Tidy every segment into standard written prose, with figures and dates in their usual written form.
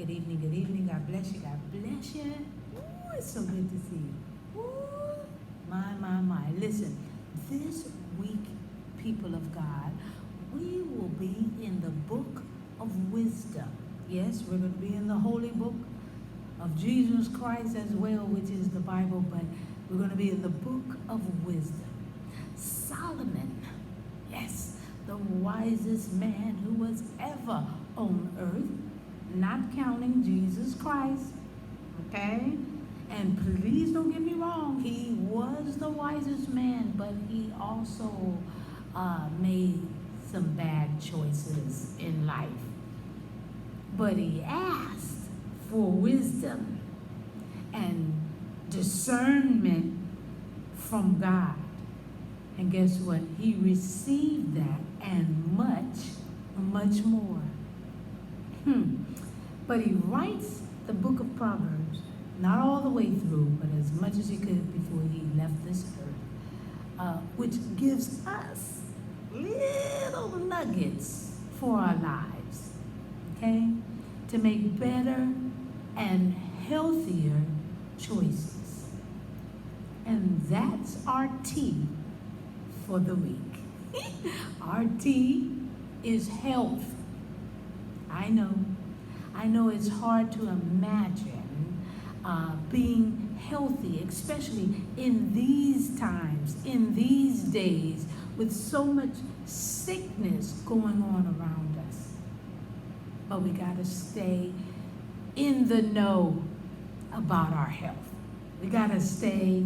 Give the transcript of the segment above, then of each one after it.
Good evening, good evening. God bless you, God bless you. Ooh, it's so good to see you. Ooh, my. Listen, this week, people of God, we will be in the book of wisdom. Yes, we're going to be in the holy book of Jesus Christ as well, which is the Bible, but we're going to be in the book of wisdom. Solomon, yes, the wisest man who was ever on earth, not counting Jesus Christ, okay? And please don't get me wrong, he was the wisest man, but he also made some bad choices in life. But he asked for wisdom and discernment from God. And guess what? He received that and much more. But he writes the book of Proverbs, not all the way through, but as much as he could before he left this earth, which gives us little nuggets for our lives, okay? To make better and healthier choices. And that's our tea for the week. Our tea is health. I know it's hard to imagine being healthy, especially in these times, in these days, with so much sickness going on around us. But we got to stay in the know about our health. We got to stay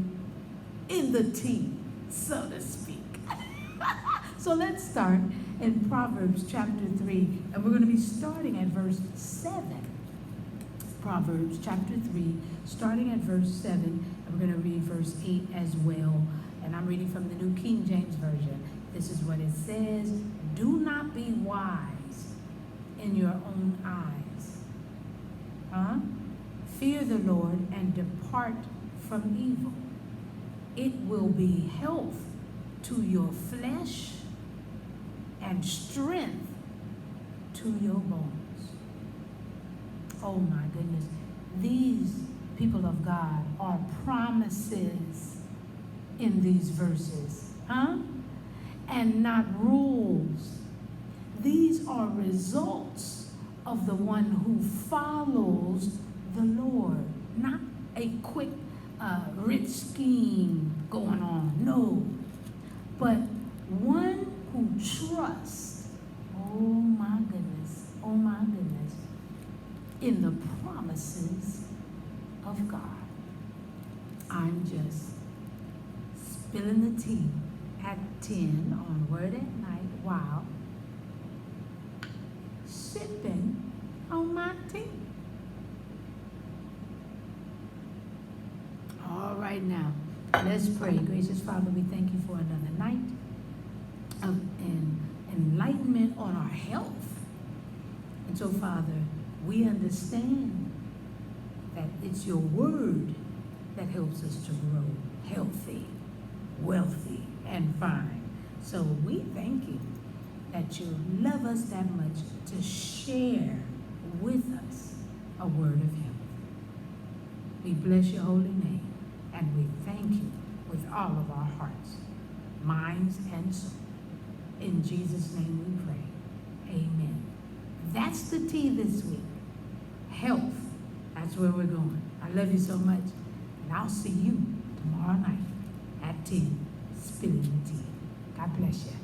in the tea, so to speak. So let's start in Proverbs chapter 3, and we're going to be starting at verse 7. Proverbs chapter 3, starting at verse 7, and we're going to read verse 8 as well. And I'm reading from the New King James Version. This is what it says: do not be wise in your own eyes. Fear the Lord and depart from evil. It will be health to your flesh and strength to your bones. Oh my goodness. These people of God are promises in these verses, and not rules. These are results of the one who follows the Lord, not a quick rich scheme going on, no, but one who trusts, oh my goodness, in the promises of God. I'm just spilling the tea at 10 on Word at Night while sipping on my tea. All right, now, let's pray. Gracious Father, we thank you for another night of enlightenment on our health. And so, Father, we understand that it's your word that helps us to grow healthy, wealthy, and fine. So we thank you that you love us that much to share with us a word of health. We bless your holy name, and we thank you with all of our hearts, minds, and soul. In Jesus' name we pray. Amen. That's the tea this week. Health. That's where we're going. I love you so much. And I'll see you tomorrow night at 10, spilling the tea. God bless you.